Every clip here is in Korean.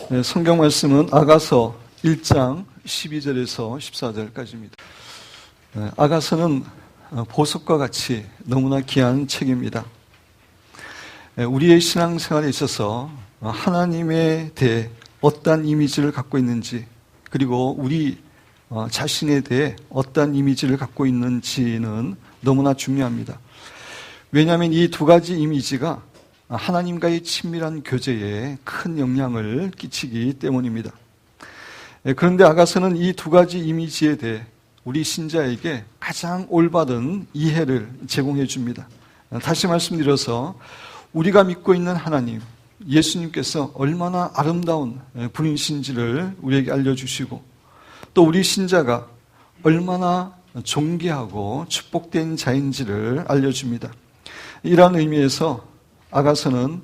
네, 성경 말씀은 아가서 1장 12절에서 14절까지입니다. 네, 아가서는 보석과 같이 너무나 귀한 책입니다. 네, 우리의 신앙생활에 있어서 하나님에 대해 어떠한 이미지를 갖고 있는지, 그리고 우리 자신에 대해 어떠한 이미지를 갖고 있는지는 너무나 중요합니다. 왜냐하면 이 두 가지 이미지가 하나님과의 친밀한 교제에 큰 영향을 끼치기 때문입니다. 그런데 아가서는 이 두 가지 이미지에 대해 우리 신자에게 가장 올바른 이해를 제공해 줍니다. 다시 말씀드려서 우리가 믿고 있는 하나님, 예수님께서 얼마나 아름다운 분이신지를 우리에게 알려주시고, 또 우리 신자가 얼마나 존귀하고 축복된 자인지를 알려줍니다. 이러한 의미에서 아가서는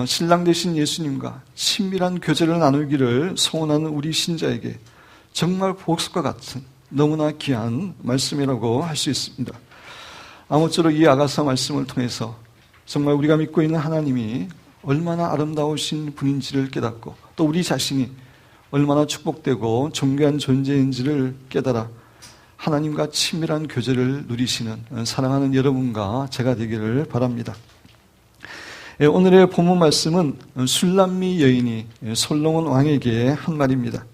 신랑 되신 예수님과 친밀한 교제를 나누기를 소원하는 우리 신자에게 정말 보석과 같은 너무나 귀한 말씀이라고 할 수 있습니다. 아무쪼록 이 아가서 말씀을 통해서 정말 우리가 믿고 있는 하나님이 얼마나 아름다우신 분인지를 깨닫고, 또 우리 자신이 얼마나 축복되고 존귀한 존재인지를 깨달아 하나님과 친밀한 교제를 누리시는 사랑하는 여러분과 제가 되기를 바랍니다. 오늘의 본문 말씀은 술람미 여인이 솔로몬 왕에게 한 말입니다.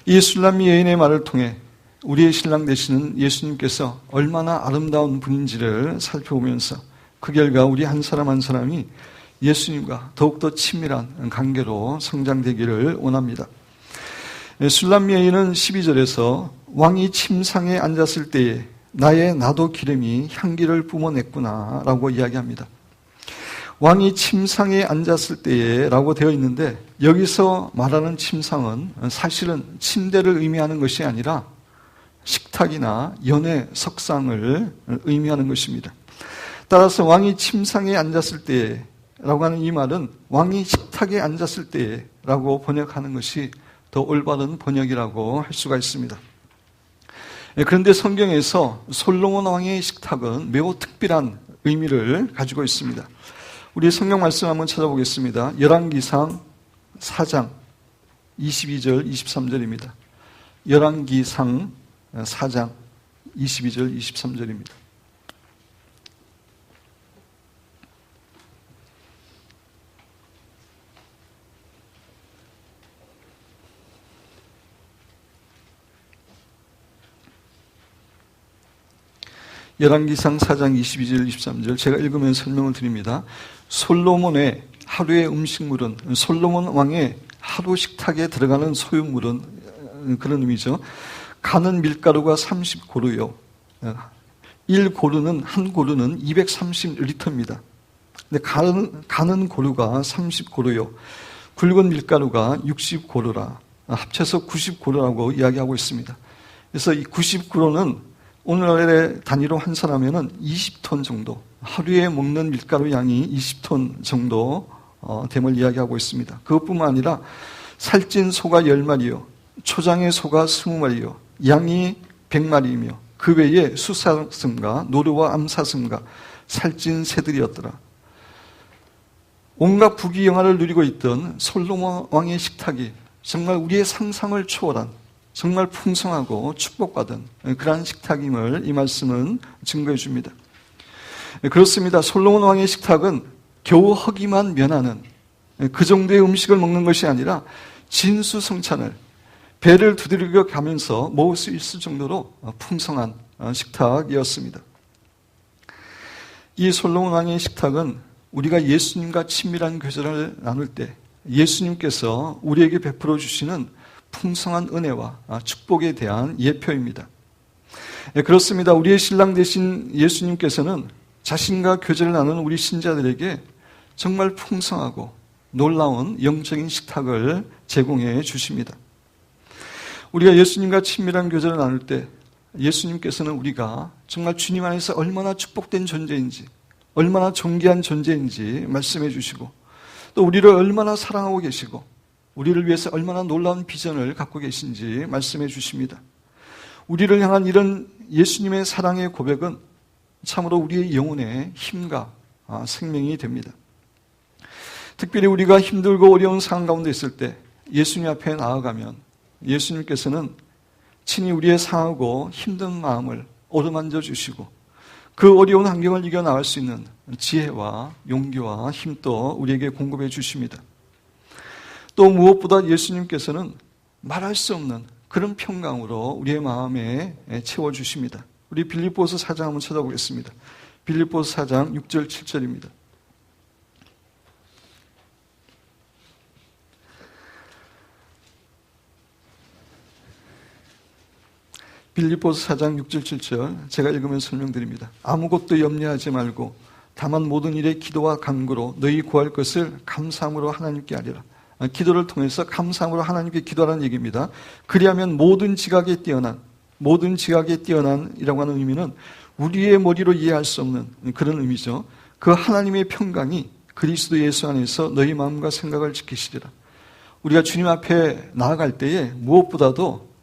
이 술람미 여인의 말을 통해 우리의 신랑 되시는 예수님께서 얼마나 아름다운 분인지를 살펴보면서 그 결과 우리 한 사람 한 사람이 예수님과 더욱더 친밀한 관계로 성장되기를 원합니다. 술람미 여인은 12절에서 왕이 침상에 앉았을 때에 나의 나도 기름이 향기를 뿜어냈구나 라고 이야기합니다. 왕이 침상에 앉았을 때에 라고 되어 있는데, 여기서 말하는 침상은 사실은 침대를 의미하는 것이 아니라 식탁이나 연회 석상을 의미하는 것입니다. 따라서 왕이 침상에 앉았을 때에 라고 하는 이 말은 왕이 식탁에 앉았을 때에 라고 번역하는 것이 더 올바른 번역이라고 할 수가 있습니다. 그런데 성경에서 솔로몬 왕의 식탁은 매우 특별한 의미를 가지고 있습니다. 우리 성경 말씀 한번 찾아보겠습니다. 열왕기상 4장 22절 23절입니다. 열왕기상 4장 22절 23절입니다. 열왕기상 4장 22절 23절 제가 읽으면서 설명을 드립니다. 솔로몬의 하루의 음식물은, 솔로몬 왕의 하루 식탁에 들어가는 소유물은 그런 의미죠. 가는 밀가루가 30고루요. 1고루는, 한 고루는 230리터입니다. 근데 가는 고루가 30고루요. 굵은 밀가루가 60고루라. 합쳐서 90고루라고 이야기하고 있습니다. 그래서 이 90고루는 오늘날의 단위로 환산하면 20톤 정도, 하루에 먹는 밀가루 양이 20톤 정도 됨을 이야기하고 있습니다. 그것뿐만 아니라 살찐 소가 10마리요, 초장의 소가 20마리요, 양이 100마리이며 그 외에 수사슴과 노루와 암사슴과 살찐 새들이었더라. 온갖 부귀영화를 누리고 있던 솔로몬 왕의 식탁이 정말 우리의 상상을 초월한 정말 풍성하고 축복받은 그러한 식탁임을 이 말씀은 증거해 줍니다. 그렇습니다. 솔로몬 왕의 식탁은 겨우 허기만 면하는 그 정도의 음식을 먹는 것이 아니라 진수성찬을 배를 두드려 가면서 먹을 수 있을 정도로 풍성한 식탁이었습니다. 이 솔로몬 왕의 식탁은 우리가 예수님과 친밀한 교제를 나눌 때 예수님께서 우리에게 베풀어 주시는 풍성한 은혜와 축복에 대한 예표입니다. 그렇습니다. 우리의 신랑 되신 예수님께서는 자신과 교제를 나누는 우리 신자들에게 정말 풍성하고 놀라운 영적인 식탁을 제공해 주십니다. 우리가 예수님과 친밀한 교제를 나눌 때 예수님께서는 우리가 정말 주님 안에서 얼마나 축복된 존재인지, 얼마나 존귀한 존재인지 말씀해 주시고, 또 우리를 얼마나 사랑하고 계시고 우리를 위해서 얼마나 놀라운 비전을 갖고 계신지 말씀해 주십니다. 우리를 향한 이런 예수님의 사랑의 고백은 참으로 우리의 영혼의 힘과 생명이 됩니다. 특별히 우리가 힘들고 어려운 상황 가운데 있을 때 예수님 앞에 나아가면 예수님께서는 친히 우리의 상하고 힘든 마음을 어루만져 주시고 그 어려운 환경을 이겨나갈 수 있는 지혜와 용기와 힘도 우리에게 공급해 주십니다. 또 무엇보다 예수님께서는 말할 수 없는 그런 평강으로 우리의 마음에 채워주십니다. 우리 빌립보서 4장 한번 찾아보겠습니다. 빌립보서 4장 6절 7절입니다. 빌립보서 4장 6절 7절 제가 읽으면서 설명드립니다. 아무것도 염려하지 말고 다만 모든 일에 기도와 간구로 너희 구할 것을 감사함으로 하나님께 아뢰라. 기도를 통해서 감사함으로 하나님께 기도하라는 얘기입니다. 그리하면 모든 지각에 뛰어난이라고 하는 의미는 우리의 머리로 이해할 수 없는 그런 의미죠. 그 하나님의 평강이 그리스도 예수 안에서 너희 마음과 생각을 지키시리라. 우리가 주님 앞에 나아갈 때에 무엇보다도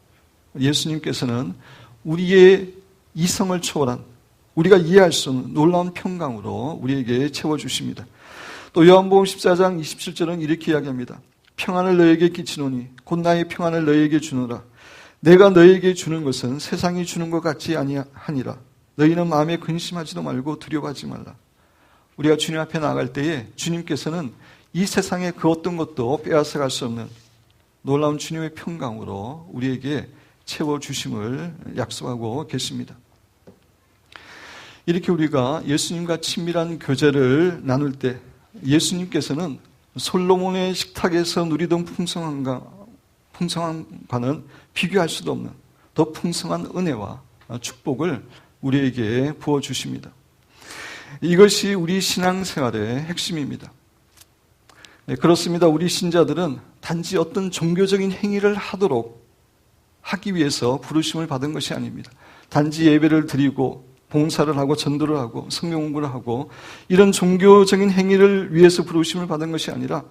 예수님께서는 우리의 이성을 초월한 우리가 이해할 수 없는 놀라운 평강으로 우리에게 채워주십니다. 또 요한복음 14장 27절은 이렇게 이야기합니다. 평안을 너희에게 끼치노니 곧 나의 평안을 너희에게 주노라. 내가 너희에게 주는 것은 세상이 주는 것 같지 아니하니라. 너희는 마음에 근심하지도 말고 두려워하지 말라. 우리가 주님 앞에 나아갈 때에 주님께서는 이 세상의 그 어떤 것도 빼앗아갈 수 없는 놀라운 주님의 평강으로 우리에게 채워주심을 약속하고 계십니다. 이렇게 우리가 예수님과 친밀한 교제를 나눌 때 예수님께서는 솔로몬의 식탁에서 누리던 풍성함과는 비교할 수도 없는 더 풍성한 은혜와 축복을 우리에게 부어주십니다. 이것이 우리 신앙생활의 핵심입니다. 네, 그렇습니다. 우리 신자들은 단지 어떤 종교적인 행위를 하기 위해서 부르심을 받은 것이 아닙니다. 단지 예배를 드리고 봉사를 하고 전도를 하고 성경 공부를 하고 이런 종교적인 행위를 위해서 부르심을 받은 것이 아니라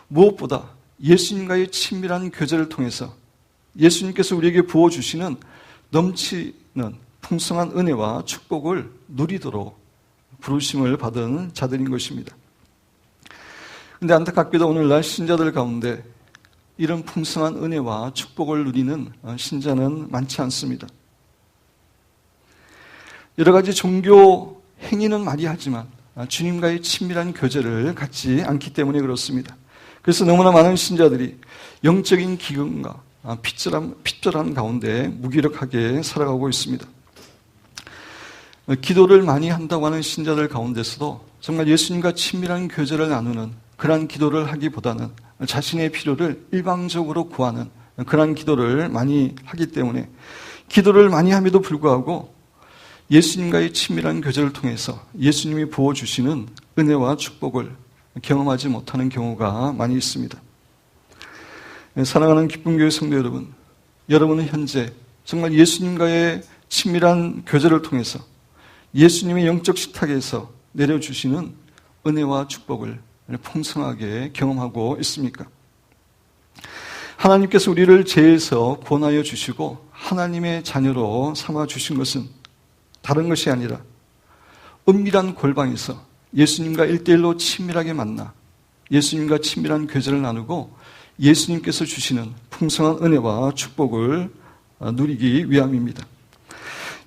무엇보다 예수님과의 친밀한 교제를 통해서 예수님께서 우리에게 부어주시는 넘치는 풍성한 은혜와 축복을 누리도록 부르심을 받은 자들인 것입니다. 그런데 안타깝게도 오늘날 신자들 가운데 이런 풍성한 은혜와 축복을 누리는 신자는 많지 않습니다. 여러 가지 종교 행위는 많이 하지만 주님과의 친밀한 교제를 갖지 않기 때문에 그렇습니다. 그래서 너무나 많은 신자들이 영적인 기근과 핍절한 가운데 무기력하게 살아가고 있습니다. 기도를 많이 한다고 하는 신자들 가운데서도 정말 예수님과 친밀한 교제를 나누는 그러한 기도를 하기보다는 자신의 필요를 일방적으로 구하는 그러한 기도를 많이 하기 때문에 기도를 많이 함에도 불구하고 예수님과의 친밀한 교제를 통해서 예수님이 부어주시는 은혜와 축복을 경험하지 못하는 경우가 많이 있습니다. 사랑하는 기쁨교회 성도 여러분, 여러분은 현재 정말 예수님과의 친밀한 교제를 통해서 예수님의 영적 식탁에서 내려주시는 은혜와 축복을 풍성하게 경험하고 있습니까? 하나님께서 우리를 죄에서 구원하여 주시고 하나님의 자녀로 삼아 주신 것은 다른 것이 아니라 은밀한 골방에서 예수님과 1:1로 친밀하게 만나 예수님과 친밀한 교제를 나누고 예수님께서 주시는 풍성한 은혜와 축복을 누리기 위함입니다.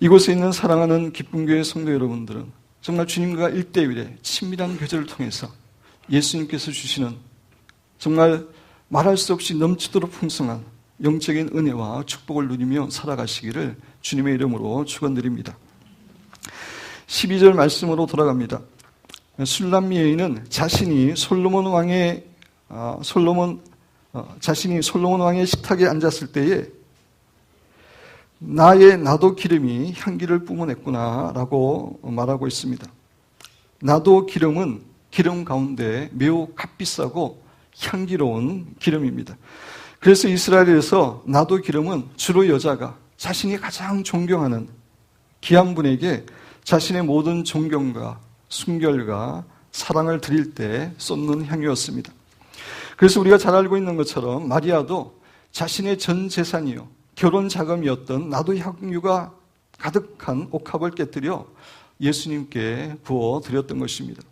이곳에 있는 사랑하는 기쁨교회 성도 여러분들은 정말 주님과 1:1의 친밀한 교제를 통해서 예수님께서 주시는 정말 말할 수 없이 넘치도록 풍성한 영적인 은혜와 축복을 누리며 살아가시기를 주님의 이름으로 축원드립니다. 12절 말씀으로 돌아갑니다. 술람미 여인은 자신이 솔로몬 왕의 식탁에 앉았을 때에 나도 기름이 향기를 뿜어냈구나 라고 말하고 있습니다. 나도 기름은 기름 가운데 매우 값비싸고 향기로운 기름입니다. 그래서 이스라엘에서 나도 기름은 주로 여자가 자신이 가장 존경하는 귀한 분에게 자신의 모든 존경과 순결과 사랑을 드릴 때 쏟는 향이었습니다. 그래서 우리가 잘 알고 있는 것처럼 마리아도 자신의 전 재산이요 결혼 자금이었던 나도 향유가 가득한 옥합을 깨뜨려 예수님께 부어 드렸던 것입니다.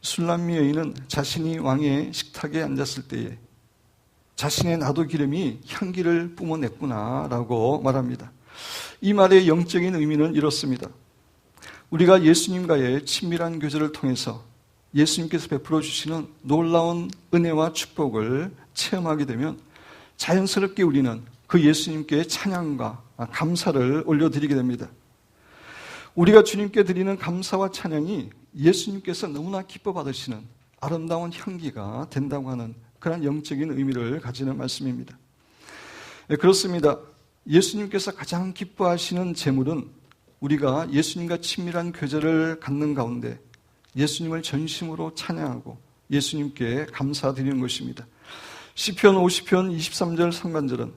술람미 여인은 자신이 왕의 식탁에 앉았을 때에 자신의 나도 기름이 향기를 뿜어냈구나라고 말합니다. 이 말의 영적인 의미는 이렇습니다. 우리가 예수님과의 친밀한 교제를 통해서 예수님께서 베풀어 주시는 놀라운 은혜와 축복을 체험하게 되면 자연스럽게 우리는 그 예수님께 찬양과 감사를 올려드리게 됩니다. 우리가 주님께 드리는 감사와 찬양이 예수님께서 너무나 기뻐 받으시는 아름다운 향기가 된다고 하는 그런 영적인 의미를 가지는 말씀입니다. 그렇습니다. 예수님께서 가장 기뻐하시는 제물은 우리가 예수님과 친밀한 교제를 갖는 가운데 예수님을 전심으로 찬양하고 예수님께 감사드리는 것입니다. 시편 50편 23절 상반절은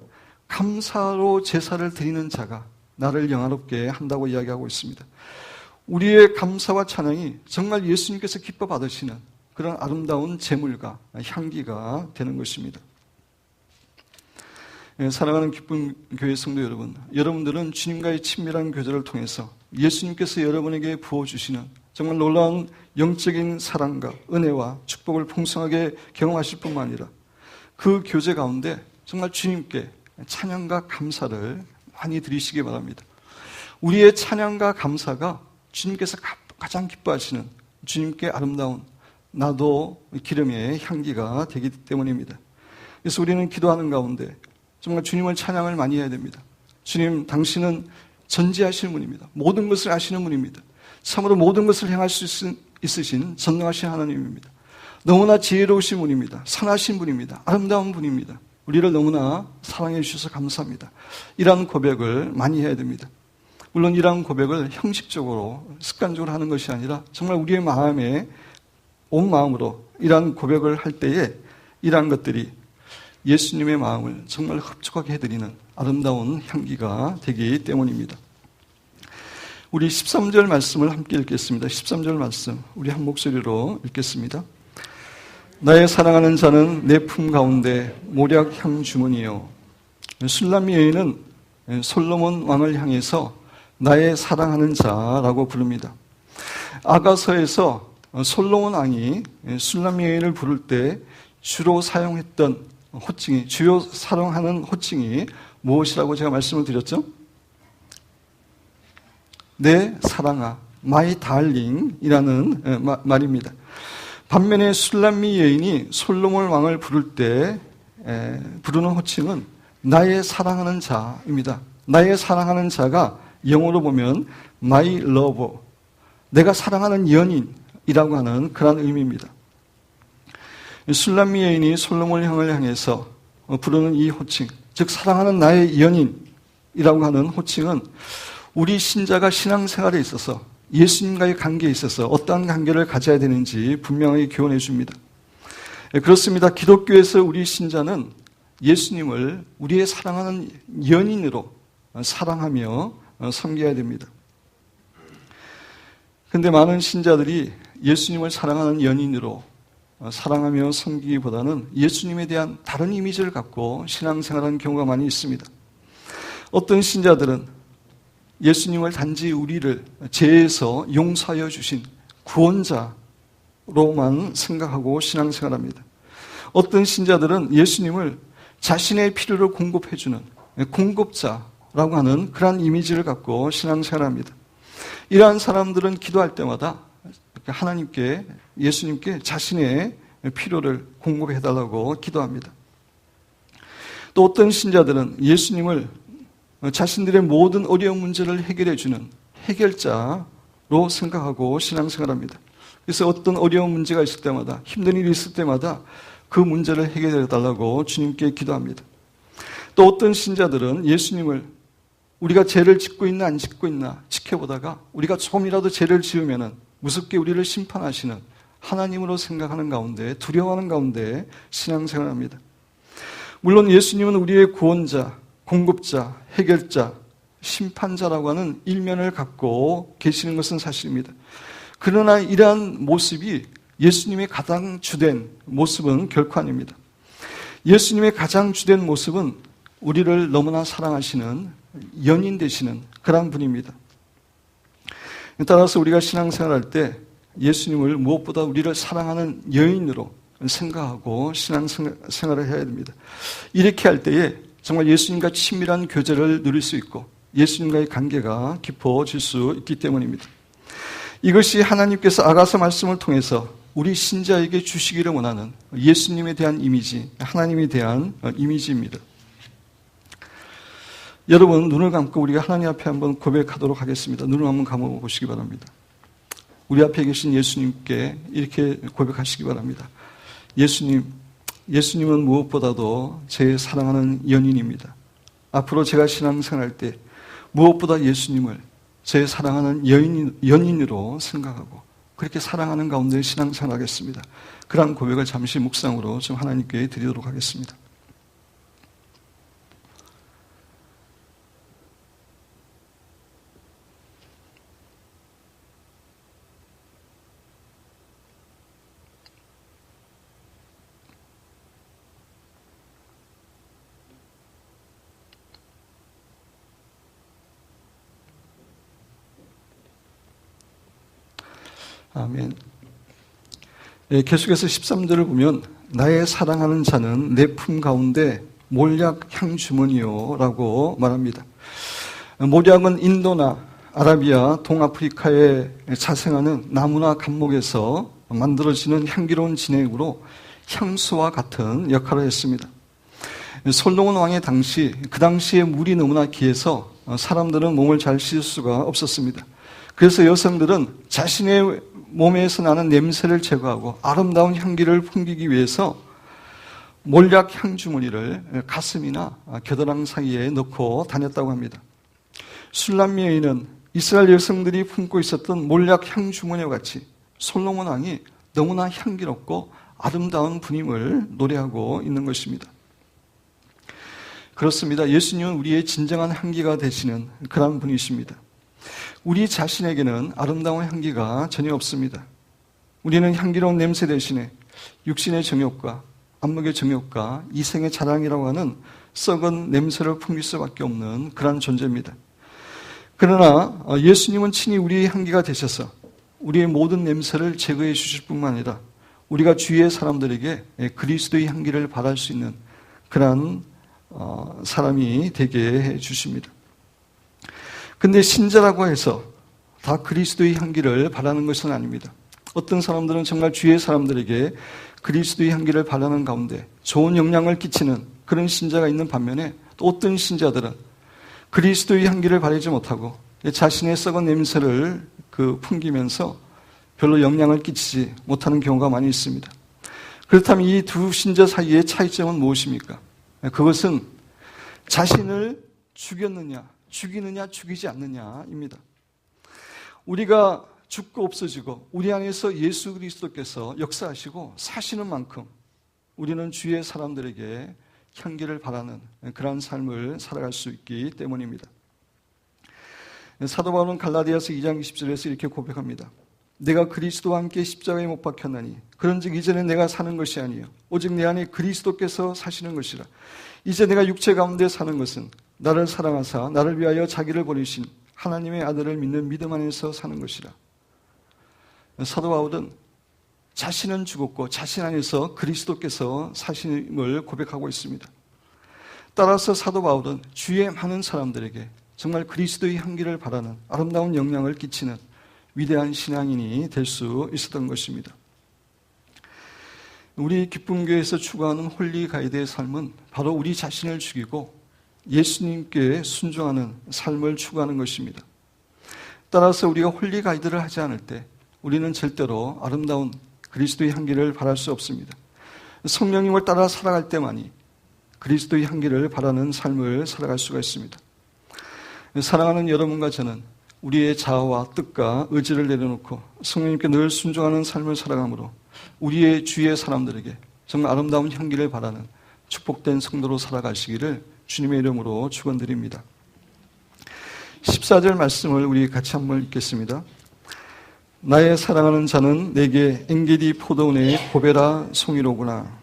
감사로 제사를 드리는 자가 나를 영화롭게 한다고 이야기하고 있습니다. 우리의 감사와 찬양이 정말 예수님께서 기뻐 받으시는 그런 아름다운 제물과 향기가 되는 것입니다. 사랑하는 기쁜 교회 성도 여러분, 여러분들은 주님과의 친밀한 교제를 통해서 예수님께서 여러분에게 부어주시는 정말 놀라운 영적인 사랑과 은혜와 축복을 풍성하게 경험하실 뿐만 아니라 그 교제 가운데 정말 주님께 찬양과 감사를 많이 드리시기 바랍니다. 우리의 찬양과 감사가 주님께서 가장 기뻐하시는 주님께 아름다운 나도 기름의 향기가 되기 때문입니다. 그래서 우리는 기도하는 가운데 정말 주님을 찬양을 많이 해야 됩니다. 주님, 당신은 전지하시는 분입니다. 모든 것을 아시는 분입니다. 참으로 모든 것을 행할 수 있으신 전능하신 하나님입니다. 너무나 지혜로우신 분입니다. 선하신 분입니다. 아름다운 분입니다. 우리를 너무나 사랑해 주셔서 감사합니다. 이러한 고백을 많이 해야 됩니다. 물론 이러한 고백을 형식적으로 습관적으로 하는 것이 아니라 정말 우리의 마음에 온 마음으로 이러한 고백을 할 때에 이러한 것들이 예수님의 마음을 정말 흡족하게 해드리는 아름다운 향기가 되기 때문입니다. 우리 13절 말씀을 함께 읽겠습니다. 13절 말씀 우리 한 목소리로 읽겠습니다. 나의 사랑하는 자는 내 품 가운데 모략향 주문이요. 술람미 여인은 솔로몬 왕을 향해서 나의 사랑하는 자라고 부릅니다. 아가서에서 솔로몬 왕이 술람미 여인을 부를 때 주로 사용했던 호칭이, 주요 사용하는 호칭이 무엇이라고 제가 말씀을 드렸죠? 내 사랑아, my darling이라는 말입니다. 반면에 술람미 여인이 솔로몬 왕을 부를 때 부르는 호칭은 나의 사랑하는 자입니다. 나의 사랑하는 자가 영어로 보면 my lover, 내가 사랑하는 연인이라고 하는 그런 의미입니다. 술람미 여인이 솔로몬 왕을 향해서 부르는 이 호칭, 즉 사랑하는 나의 연인이라고 하는 호칭은 우리 신자가 신앙생활에 있어서 예수님과의 관계에 있어서 어떠한 관계를 가져야 되는지 분명하게 교훈해 줍니다. 그렇습니다. 기독교에서 우리 신자는 예수님을 우리의 사랑하는 연인으로 사랑하며 섬겨야 됩니다. 그런데 많은 신자들이 예수님을 사랑하는 연인으로 사랑하며 섬기기보다는 예수님에 대한 다른 이미지를 갖고 신앙생활하는 경우가 많이 있습니다. 어떤 신자들은 예수님을 단지 우리를 죄에서 용서하여 주신 구원자로만 생각하고 신앙생활합니다. 어떤 신자들은 예수님을 자신의 필요를 공급해주는 공급자라고 하는 그런 이미지를 갖고 신앙생활합니다. 이러한 사람들은 기도할 때마다 하나님께, 예수님께 자신의 필요를 공급해달라고 기도합니다. 또 어떤 신자들은 예수님을 자신들의 모든 어려운 문제를 해결해주는 해결자로 생각하고 신앙생활합니다. 그래서 어떤 어려운 문제가 있을 때마다, 힘든 일이 있을 때마다 그 문제를 해결해달라고 주님께 기도합니다. 또 어떤 신자들은 예수님을 우리가 죄를 짓고 있나 안 짓고 있나 지켜보다가 우리가 조금이라도 죄를 지으면 무섭게 우리를 심판하시는 하나님으로 생각하는 가운데, 두려워하는 가운데 신앙생활합니다. 물론 예수님은 우리의 구원자, 공급자, 해결자, 심판자라고 하는 일면을 갖고 계시는 것은 사실입니다. 그러나 이러한 모습이 예수님의 가장 주된 모습은 결코 아닙니다. 예수님의 가장 주된 모습은 우리를 너무나 사랑하시는 연인 되시는 그런 분입니다. 따라서 우리가 신앙생활할 때 예수님을 무엇보다 우리를 사랑하는 여인으로 생각하고 신앙생활을 해야 됩니다. 이렇게 할 때에 정말 예수님과 친밀한 교제를 누릴 수 있고 예수님과의 관계가 깊어질 수 있기 때문입니다. 이것이 하나님께서 아가서 말씀을 통해서 우리 신자에게 주시기를 원하는 예수님에 대한 이미지, 하나님에 대한 이미지입니다. 여러분, 눈을 감고 우리가 하나님 앞에 한번 고백하도록 하겠습니다. 눈을 한번 감아보시기 바랍니다. 우리 앞에 계신 예수님께 이렇게 고백하시기 바랍니다. 예수님은 무엇보다도 제 사랑하는 연인입니다. 앞으로 제가 신앙생활할 때 무엇보다 예수님을 제 사랑하는 연인으로 생각하고 그렇게 사랑하는 가운데 신앙생활하겠습니다. 그러한 고백을 잠시 묵상으로 좀 하나님께 드리도록 하겠습니다. 아멘. 계속해서 13절을 보면 나의 사랑하는 자는 내 품 가운데 몰약 향주머니요 라고 말합니다. 몰약은 인도나 아라비아, 동아프리카에 자생하는 나무나 감목에서 만들어지는 향기로운 진액으로 향수와 같은 역할을 했습니다. 솔로몬 왕의 그 당시에 물이 너무나 귀해서 사람들은 몸을 잘 씻을 수가 없었습니다. 그래서 여성들은 자신의 몸에서 나는 냄새를 제거하고 아름다운 향기를 풍기기 위해서 몰약 향주머니를 가슴이나 겨드랑 사이에 넣고 다녔다고 합니다. 술람 여인은 이스라엘 여성들이 품고 있었던 몰약 향주머니와 같이 솔로몬 왕이 너무나 향기롭고 아름다운 분임을 노래하고 있는 것입니다. 그렇습니다. 예수님은 우리의 진정한 향기가 되시는 그런 분이십니다. 우리 자신에게는 아름다운 향기가 전혀 없습니다. 우리는 향기로운 냄새 대신에 육신의 정욕과 안목의 정욕과 이생의 자랑이라고 하는 썩은 냄새를 풍길 수밖에 없는 그런 존재입니다. 그러나 예수님은 친히 우리의 향기가 되셔서 우리의 모든 냄새를 제거해 주실 뿐만 아니라 우리가 주위의 사람들에게 그리스도의 향기를 바랄 수 있는 그런 사람이 되게 해 주십니다. 근데 신자라고 해서 다 그리스도의 향기를 바라는 것은 아닙니다. 어떤 사람들은 정말 주위의 사람들에게 그리스도의 향기를 바라는 가운데 좋은 영향을 끼치는 그런 신자가 있는 반면에 또 어떤 신자들은 그리스도의 향기를 바라지 못하고 자신의 썩은 냄새를 풍기면서 별로 영향을 끼치지 못하는 경우가 많이 있습니다. 그렇다면 이 두 신자 사이의 차이점은 무엇입니까? 그것은 자신을 죽이느냐 죽이지 않느냐입니다. 우리가 죽고 없어지고 우리 안에서 예수 그리스도께서 역사하시고 사시는 만큼 우리는 주위의 사람들에게 향기를 바라는 그러한 삶을 살아갈 수 있기 때문입니다. 사도 바울은 갈라디아서 2장 20절에서 이렇게 고백합니다. 내가 그리스도와 함께 십자가에 못 박혔나니 그런즉 이제는 내가 사는 것이 아니요 오직 내 안에 그리스도께서 사시는 것이라. 이제 내가 육체 가운데 사는 것은 나를 사랑하사 나를 위하여 자기를 버리신 하나님의 아들을 믿는 믿음 안에서 사는 것이라. 사도 바울은 자신은 죽었고 자신 안에서 그리스도께서 사심을 고백하고 있습니다. 따라서 사도 바울은 주위의 많은 사람들에게 정말 그리스도의 향기를 바라는 아름다운 영향을 끼치는 위대한 신앙인이 될 수 있었던 것입니다. 우리 기쁨교회에서 추구하는 홀리 가이드의 삶은 바로 우리 자신을 죽이고 예수님께 순종하는 삶을 추구하는 것입니다. 따라서 우리가 홀리 가이드를 하지 않을 때 우리는 절대로 아름다운 그리스도의 향기를 바랄 수 없습니다. 성령님을 따라 살아갈 때만이 그리스도의 향기를 바라는 삶을 살아갈 수가 있습니다. 사랑하는 여러분과 저는 우리의 자아와 뜻과 의지를 내려놓고 성령님께 늘 순종하는 삶을 살아가므로 우리의 주위의 사람들에게 정말 아름다운 향기를 바라는 축복된 성도로 살아가시기를 주님의 이름으로 축원드립니다. 14절 말씀을 우리 같이 한번 읽겠습니다. 나의 사랑하는 자는 내게 엔게디 포도원의 고베라 송이로구나.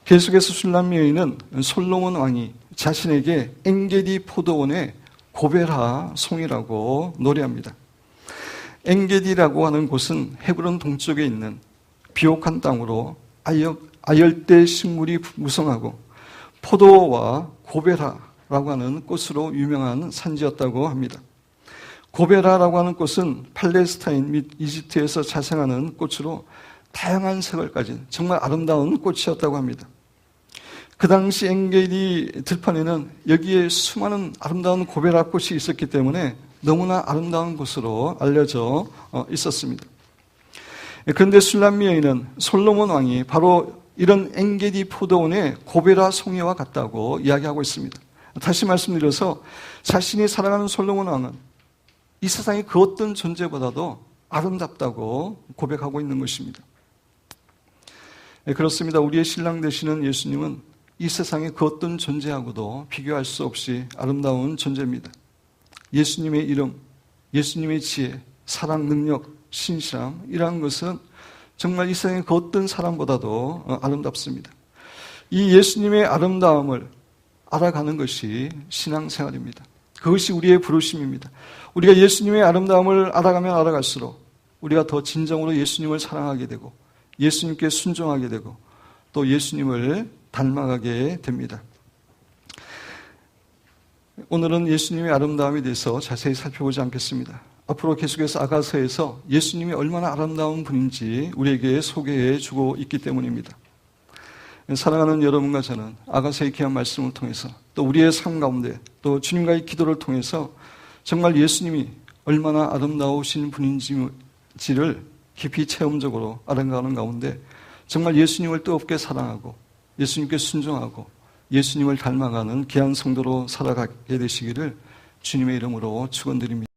계속해서 술람 여인은 솔로몬 왕이 자신에게 엔게디 포도원의 고베라 송이라고 노래합니다. 엔게디라고 하는 곳은 헤브론 동쪽에 있는 비옥한 땅으로 아열대 식물이 무성하고 포도와 고베라라고 하는 꽃으로 유명한 산지였다고 합니다. 고베라라고 하는 꽃은 팔레스타인 및 이집트에서 자생하는 꽃으로 다양한 색을 가진 정말 아름다운 꽃이었다고 합니다. 그 당시 엔게디 들판에는 여기에 수많은 아름다운 고베라 꽃이 있었기 때문에 너무나 아름다운 곳으로 알려져 있었습니다. 그런데 술람미 여인은 솔로몬 왕이 바로 이런 엔게디 포도원의 고베라 송이와 같다고 이야기하고 있습니다. 다시 말씀드려서 자신이 사랑하는 솔로몬 왕은 이 세상의 그 어떤 존재보다도 아름답다고 고백하고 있는 것입니다. 그렇습니다. 우리의 신랑 되시는 예수님은 이 세상의 그 어떤 존재하고도 비교할 수 없이 아름다운 존재입니다. 예수님의 이름, 예수님의 지혜, 사랑, 능력, 신실함 이러한 것은 정말 이 세상의 그 어떤 사람보다도 아름답습니다. 이 예수님의 아름다움을 알아가는 것이 신앙생활입니다. 그것이 우리의 부르심입니다. 우리가 예수님의 아름다움을 알아가면 알아갈수록 우리가 더 진정으로 예수님을 사랑하게 되고 예수님께 순종하게 되고 또 예수님을 닮아가게 됩니다. 오늘은 예수님의 아름다움에 대해서 자세히 살펴보지 않겠습니다. 앞으로 계속해서 아가서에서 예수님이 얼마나 아름다운 분인지 우리에게 소개해 주고 있기 때문입니다. 사랑하는 여러분과 저는 아가서의 귀한 말씀을 통해서 또 우리의 삶 가운데 또 주님과의 기도를 통해서 정말 예수님이 얼마나 아름다우신 분인지를 깊이 체험적으로 알아가는 가운데 정말 예수님을 뜨겁게 사랑하고 예수님께 순종하고 예수님을 닮아가는 귀한 성도로 살아가게 되시기를 주님의 이름으로 축원드립니다.